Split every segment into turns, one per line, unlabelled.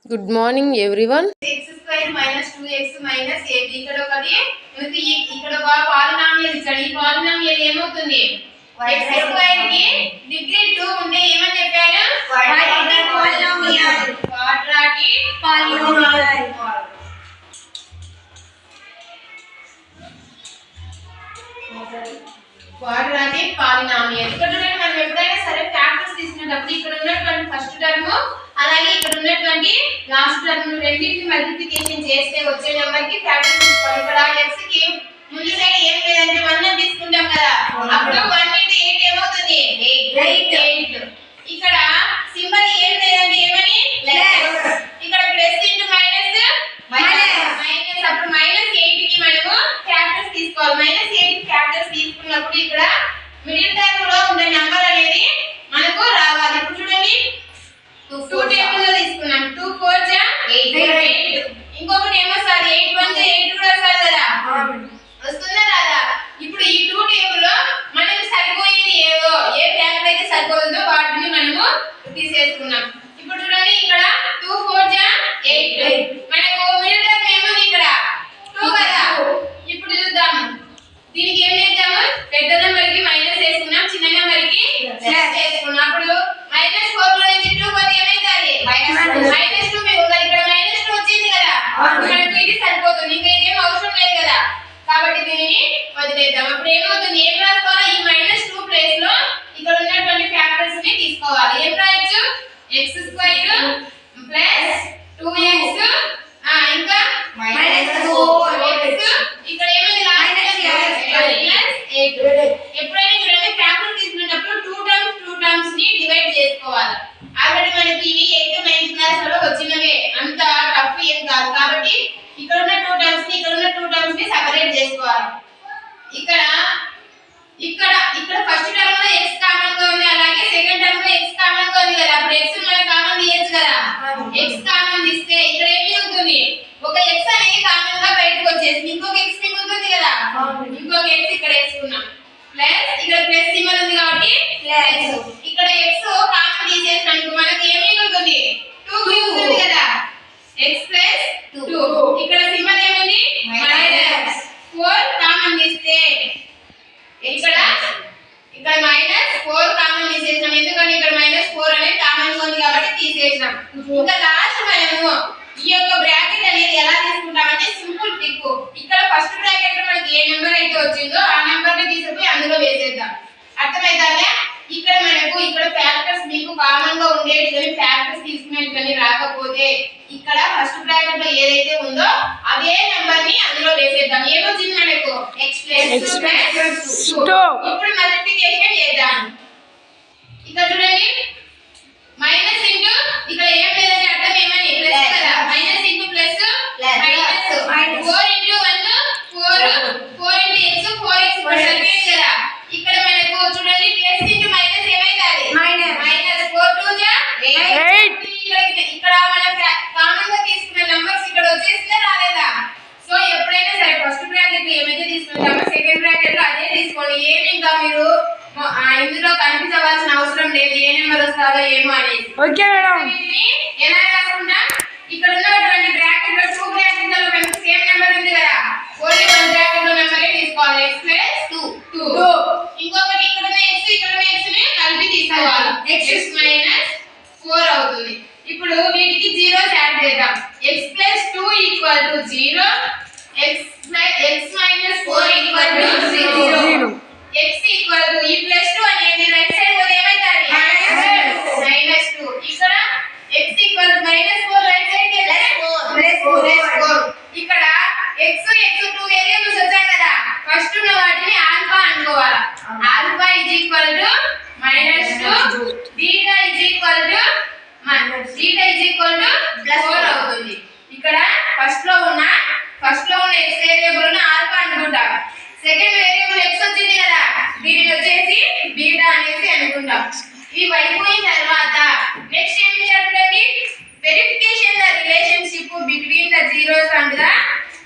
Good morning everyone.
x² - 2x - 8 ఇక్కడ ఒకటి మనకి ఇక్కడ ఒక పాలినామియల్ ఇచ్చాడు. ఈ పాలినామియల్ ఏమవుతుంది? x² కి డిగ్రీ 2 ఉంటే ఏమని చెప్పాను? Quadratic polynomial. Quadratic polynomial. ఇక్కడ చూడండి, మనం ఎప్పుడైనా సరే ఫ్యాక్టర్స్ తీసుకునేటప్పుడు ఇక్కడ ఉన్నటువంటి ఫస్ట్ టర్మ్ అలాగే ఇక్కడ ఉన్నటువంటి లాస్ట్ టర్మ్ రెండింటిని మల్టిప్లికేషన్ చేస్తే వచ్చే నెంబర్ కి ఫ్యాక్టర్ తీసుకోవాలి. ఇక్కడ x కి ముందు సైడ్ ఏం లేదంటే 1 తీసుకుంటాం కదా, అప్పుడు 1 * 8 ఏమవుతుంది? 8. ఇక్కడ సింబల్ ఏం లేదంటే ఏమని? ప్లస్. ఇక్కడ ప్లస్ ఇంటూ మైనస్ మైనస్, అప్పుడు -8 కి మనము ఫ్యాక్టర్స్ తీసుకోవాలి. -8 కి ఫ్యాక్టర్స్ తీసుకున్నప్పుడు ఇక్కడ మిడిల్ టర్మ్ లో ఉన్న నెంబర్ అనేది మనకు రావాలి. ఇప్పుడు చూడండి, 2 టేబుల్ లో తీసుకున్నాం. 2 * 4 = 8. ఇంకొకటి ఏమొస్తుంది? 8 * 1 = 8 కూడా వస్తుంది కదా, వస్తుందా రాదా? ఇప్పుడు ఈ 2 టేబుల్ లో మనకు సరిపోయేది ఏదో, ఏ ఫ్యాక్టర్ అయితే సరిపోతుందో వాటిని మనము తీసేసుకున్నాం. ఇప్పుడు చూడండి, ఇక్కడ 2 * 4 = 8. మనకు మిడిల్ టర్మ్ ఏముంది? ఇక్కడ 2 కదా. ఇప్పుడు చూద్దాం, దీనికి ఏం చేద్దాము? పెద్ద నెంబర్ కి మైనస్ వేసుకున్నాం, చిన్న నెంబర్ కి ప్లస్ వేసుకున్నాం. అప్పుడు -4 లో నుంచి 2 పోతే ఏమైంది? -2 మిగులుతుంది. ఇక్కడ -2 వచ్చింది కదా, మనకు ఇది సరిపోతుంది, ఇంకా ఇదేం అవసరం లేదు కదా, కాబట్టి దీనిని వదిలేద్దాం. అప్పుడు ఏమవుతుంది? ఏం రాసుకోవాలి? ఈ -2 ప్లేస్ లో ఇక్కడ ఉన్నటువంటి ఫ్యాక్టర్స్ ని తీసుకోవాలి. ఏం రాయొచ్చు? x² + 2x ఇంకా -4x. ఇక్కడ ఏమైంది? లాస్ట్ -8. ఎప్పుడైనా చూడండి, ఫ్యాక్టర్ తీసుకునేటప్పుడు 2 టర్మ్స్ ని డివైడ్ చేసుకోవాలి. ఆల్రెడీ మనకి ఇవి 8th 9th క్లాస్ లో వచ్చినవే, అంత టఫ్ ఏం కాదు. కాబట్టి ఇక్కడ ఉన్న 2 టర్మ్స్ ని ఇక్కడ ఉన్న 2 టర్మ్స్ ని సెపరేట్ చేసుకోవాలి. ఇక్కడ ఇక్కడ ఇక్కడ ఫస్ట్ టర్మ్ లో x కామన్ గా ఉంది, అలాగే సెకండ్ టర్మ్ లో x కామన్ గా ఉంది కదా, అప్పుడు x మనం కామన్ తీయొచ్చు కదా. x కామన్ తీస్తే ఇక్కడ ఏమి ఉంటుంది? ఒక x అనేది కామన్ గా బయటకు వచ్చేసింది, ఇంకొక x మిగులుతుంది కదా, ఇంకొక x ఇక్కడ వేసుకున్నాం. ప్లస్ ఇక్కడ ప్లస్ సింబల్ ఉంది కాబట్టి ప్లస్. ఇక్కడ x కామన్ తీసేసినందుకు మనకి ఏమి మిగులుతుంది? 2 మిగులుతుంది కదా, x + 2. ఇక్కడ సింబల్ ఏముంది? -4 కామన్ తీస్తే ఇక్కడ -4 కామన్ తీసేసాం, ఎందుకంటే ఇక్కడ -4 అనేది కామన్ గా ఉంది కాబట్టి తీసేసాం. ఇంకా లాస్ట్ మనము ఈ యొక్క బ్రాకెట్ అనేది ఎలా తీసుకుంటామంటే సింపుల్ ట్రిక్. ఇక్కడ ఫస్ట్ బ్రాకెట్ లో మనకి ఏ నెంబర్ అయితే వచ్చిందో ఆ నెంబర్ ని తీసుకుపోయి అందులో వేసేద్దాం. అర్థమైందా? ఇక్కడ మనకు ఇక్కడ ఫ్యాక్టర్స్ మీకు కామన్ గా ఉండేది కానీ ఫ్యాక్టర్స్ తీసుకునేది కానీ రాకపోతే ఇక్కడ ఫస్ట్ బ్రాకెట్ లో ఏదైతే ఉందో అదే నెంబర్ ని అందులో వేసేద్దాం. ఏమొచ్చింది మనకు? x + 2. ఇప్పుడు మల్టిప్లికేషన్ చేద్దాం. ఇక్కడ చూడండి, మైనస్ ఇంటూ ఇక్కడ ఏం లేదంటే అర్థం ఏమని? ప్లస్ కదా, minus into plus minus. 4 into 1 4, 4 into x 4x సరిపోయింది కదా. ఇక్కడ మనకు చూడండి, ప్లస్ ఇంటూ మైనస్ ఏమైంది? మైనస్. 4 * 2 = 8. ఇక్కడ మనం కామన్ గా తీసుకున్న నంబర్స్ ఇక్కడ వచ్చేసిందా రాలేదా? సో ఎప్పుడైనా సరే ఫస్ట్ బ్రాకెట్ లో ఏమైతే తీసుకుంటామో సెకండ్ బ్రాకెట్ లో అదే తీసుకోండి. ఏమి ఇంకా మీరు ఇందులో కన్ఫ్యూజ్ అవ్వాల్సిన అవసరం లేదు, ఏ నెంబర్ వస్తుందో ఏమో అనేది. Okay madam. ఎలా రాసుకుంటాం? ఇక్కడ ఉన్నటువంటి బ్రాకెట్ లో 2 బ్రాకెట్ లో మనకు సేమ్ నెంబర్ ఉంది కదా, ఓన్లీ 1 బ్రాకెట్ లో నెంబరే తీసుకోవాలి. x + 2. ఇంకొకటి ఇక్కడ ఉన్న x ఇక్కడ ఉన్న x ని కలిపి తీసుకోవాలి. x - 4 అవుతుంది. ఇప్పుడు వీటికి జీరోస్ యాడ్ చేద్దాం. x + 2 = 0, x - 4 = 0. x ఈ +2 అనేది రైట్ సైడ్ పోతే ఏమైతది? -2. ఇక్కడ x -4 రైట్ సైడ్ కి వెళ్తే +4. ఇక్కడ x 2 వేరియబుల్స్ వచ్చాయి కదా, ఫస్ట్ ఉన్న వాటిని ఆల్ఫా అనుకోవాలి. ఆల్ఫా = -2, బీటా = 4 అవుతుంది. ఇక్కడ ఫస్ట్ లో ఉన్న x వేరియబుల్ ను ఆల్ఫా అనుకుంటాం. సెకండ్ వేరియబుల్ x వచ్చింది కదా, దీనిని వచ్చేసి బీటా అనేసి అనుకుంటాం. ఇవి అయిపోయిన తర్వాత నెక్స్ట్ ఏం చేయాలండి? Verification the relationship between the zeros and the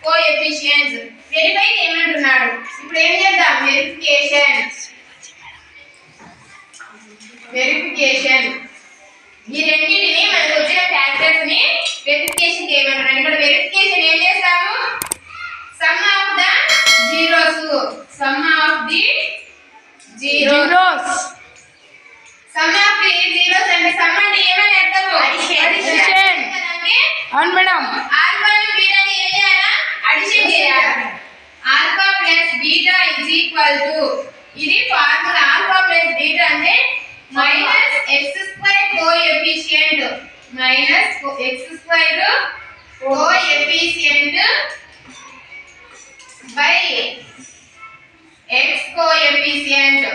coefficients. Verify చేయమంటున్నాడు. ఇప్పుడు ఏం చేద్దాం? వెరిఫికేషన్. ఈ రెండింటిని మనకు వచ్చిన ఫ్యాక్టర్స్ ని చేయమంటున్నాను. ఇక్కడ వెరిఫికేషన్ ఏం చేస్తాము? Some of the zeros, some of the zeros, some of the zeros అంటే సమ్ అంటే ఏమని అర్థము? అడిషన్.
అవును మేడం.
ఆల్ఫా ని బీటాని ఏం చేయాలా? అడిషన్ చేయాలి. Alpha plus beta is equal to, ఇది ఫార్ములా. ఆల్ఫా ప్లస్ బీటా అంటే minus X square coefficient, minus X square coefficient by X coefficient.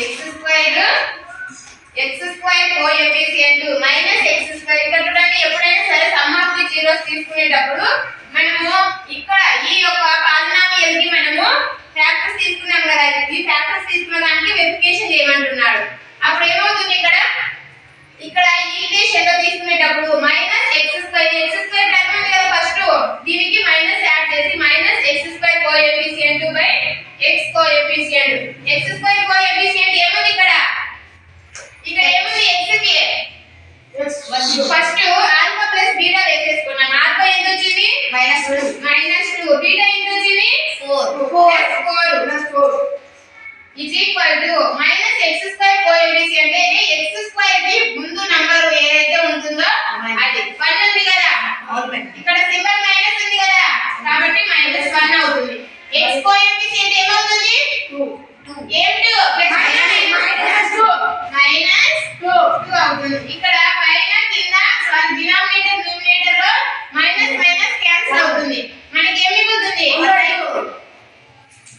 X square coefficient minus X square. ఇక్కడ చూడండి, ఎప్పుడైనా సరే సమ్ ఆఫ్ ది జీరోస్ తీసుకునేటప్పుడు మనము ఇక్కడ ఈ యొక్క పాలినామియల్ కి మనము ఫ్యాక్టర్స్ తీసుకున్నాం కదా, ఈ ఫ్యాక్టర్స్ తీసుకున్న దానికి వెరిఫికేషన్ చేయమంటున్నాడు. అప్పుడు ఏమవుతుంది? ఇక్కడ ఈ ఈక్వేషన్ లో తీసుకునేటప్పుడు మైనస్ ఎక్స్ స్క్వేర్ టర్మ్ ఉంది కదా, ఫస్ట్ దీనికి మైనస్ యాడ్ చేసి minus X square coefficient by X coefficient. X square coefficient ఏముంది ఇక్కడ ఏముంది? ఎక్స్ కి ఫస్ట్ ఆల్ఫా ప్లస్ బీటా వేసేసుకున్నాం. ఆల్ఫా ఎంత వచ్చింది? -2. బీటా ఎంత వచ్చింది? 4 is equal to minus x square coefficient అంటే x స్క్వేర్ కి ముందు నంబర్ ఏదైతే ఉంటుందో అది 1 ఉంది కదా, ఇక్కడ సింబల్ మైనస్ ఉంది కదా, కాబట్టి -1 అవుతుంది. x కోఎఫిషియంట్ ఏమవుతుంది? 2. ఏమిటి? -2 అవుతుంది. ఇక్కడ పైన కింద డినామినేటర్ న్యూమరేటర్ లో మైనస్ మైనస్ క్యాన్సిల్ అవుతుంది. మనకి ఏమి మిగులుతుంది?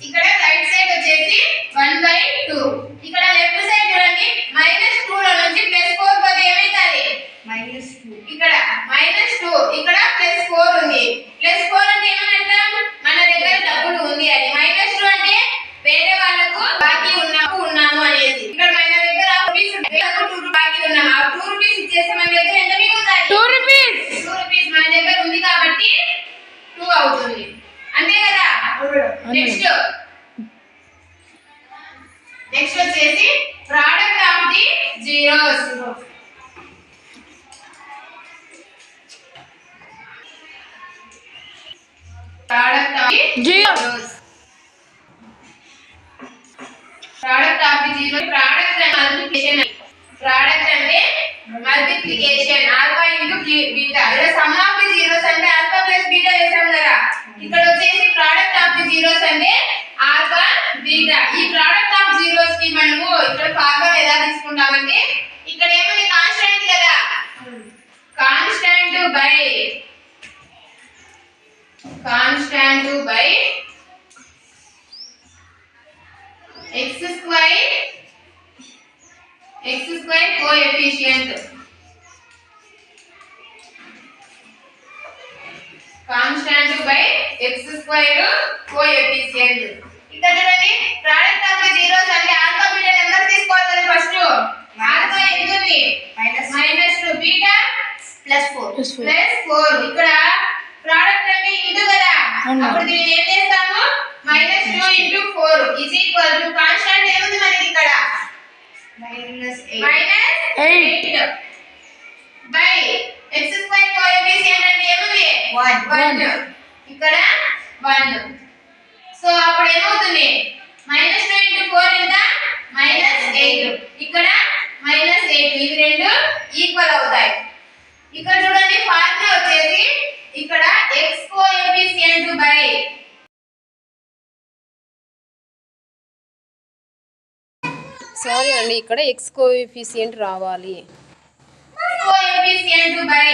ఇక్కడ రైట్ సైడ్ వచ్చేసి 1/2. ఇక్కడ లెఫ్ట్ సైడ్ చూడండి, -2 లో నుంచి +4 పోతే ఏమైతది? -2. ఇక్కడ -2, ఇక్కడ +4 ఉంది. +4 అంటే ఏమని అర్థం? మన దగ్గర డబ్బులు ఉంది అని. -2 అంటే వేరే వాళ్ళకు బాకీ ఉన్నాము అనేది. ఇక్కడ మన దగ్గర ₹2 బాకీ ఉన్నాము. ఆ ₹2 ఇచ్చేస్తే మన దగ్గర ఎంత మిగులుతాయి? ₹2 మన దగ్గర ఉంది కాబట్టి 2 అవుతుంది. అంతే కదా? నెక్స్ట్ వచ్చేసి product of the zeros. Product of the zeros. Product of the zero. Product అంటే మల్టిప్లికేషన్. ప్రోడక్ట్ అంటే మల్టిప్లికేషన్. Alpha into beta. ఇక్కడ సమ్ ఆఫ్ ది జీరోస్ అంటే ఆల్ఫా ప్లస్ బీటా వేసాం కదా, ఇక్కడ వచ్చేసి ప్రోడక్ట్ ఆఫ్ ది జీరోస్ అంటే ఆల్ఫా బీటా. ఈ ప్రోడక్ట్ ఆఫ్ జీరోస్ కి మనము ఇక్కడ ఫార్ములా ఎలా తీసుకుంటామంటే, ఇక్కడ ఏముంది? కాన్స్టాంట్ కదా, constant by X square coefficient. Constant by X square coefficient. ఇక్కడ చూడండి, ప్రోడక్ట్ ఆఫ్ ది జీరోస్ అంటే ఆల్ఫా బీటా నెంబర్ తీసుకోవాలి. ఫస్ట్ ఆల్ఫా ఎంత ఉంది? -2, బీటా +4. ఇక్కడ ప్రోడక్ట్ అంటే ఇంటూ కదా, అప్పుడు దీన్ని ఏం చేస్తాము? -2 × 4 is equal to కాన్స్టాంట్ ఏముంది మనకి ఇక్కడ? -8 బై ఎక్స్ స్క్వేర్ కోఎఫిషియంట్ అంటే ఏముంది? 1. ఇక్కడ 1. సో అప్పుడు ఏమవుతుంది? -2 × 4 ఎంత? -8. ఇక్కడ -8. ఇవి రెండు ఈక్వల్ అవుతాయి. ఇక్కడ చూడండి, ఫార్ములా వచ్చేసి ఇక్కడ x కోఎఫిషియంట్ బై
సారీ అండి, ఇక్కడ x కోఎఫిషియంట్ రావాలి.
Coefficient by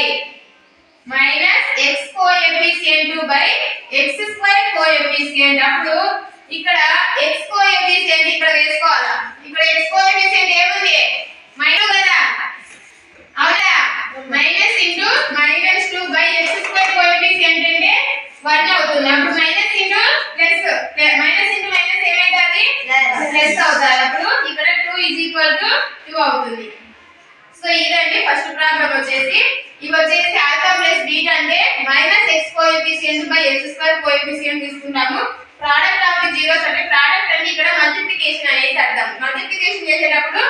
x coefficient by x square coefficient. అప్పుడు ఇక్కడ x కోఎఫిషియంట్ ఇక్కడ వేసుకోవాలా. ఇక్కడ x కోఎఫిషియంట్ ఏముంది? మైనస్ కదా, అవునా? -2 బై x స్క్వేర్ కోఎఫిషియంట్ అంటే 1 అవుతుంది. అప్పుడు minus into plus, minus into minus ఏమైతుంది? ప్లస్ అవుతుంది. అప్పుడు ఇక్కడ 2 అవుతుంది. సో ఇదండి ఫస్ట్ ప్రాబ్లం వచ్చేసి. ఇవి వచ్చేసి ఆల్ఫా ప్లస్ బీటా అంటే -x coefficient by x square coefficient తీసుకుంటాము. ప్రోడక్ట్ ఆఫ్ ది జీరోస్ అంటే ప్రోడక్ట్ అంటే ఇక్కడ మల్టిప్లికేషన్ అనేది అర్థం. మల్టిప్లికేషన్ చేసేటప్పుడు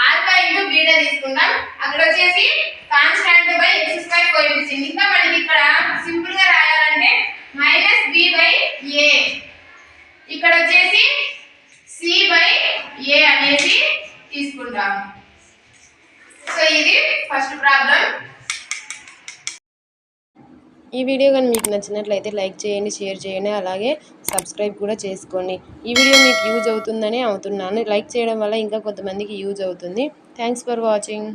ఆల్ఫా ఇంటూ బీటా తీసుకుంటాం. అక్కడ వచ్చేసి constant by X square coefficient. ఇంకా మనకి ఇక్కడ సింపుల్ గా రాయాలంటే మైనస్ బి బై ఏ, ఇక్కడ వచ్చేసి సి బై ఏ అనేది తీసుకుంటాం. సో ఇది ఫస్ట్ ప్రాబ్లం.
ఈ వీడియో కానీ మీకు నచ్చినట్లయితే లైక్ చేయండి, షేర్ చేయండి, అలాగే సబ్స్క్రైబ్ కూడా చేసుకోండి. ఈ వీడియో మీకు యూజ్ అవుతుందని అవుతున్నాను. లైక్ చేయడం వల్ల ఇంకా కొంతమందికి యూజ్ అవుతుంది. Thanks for watching.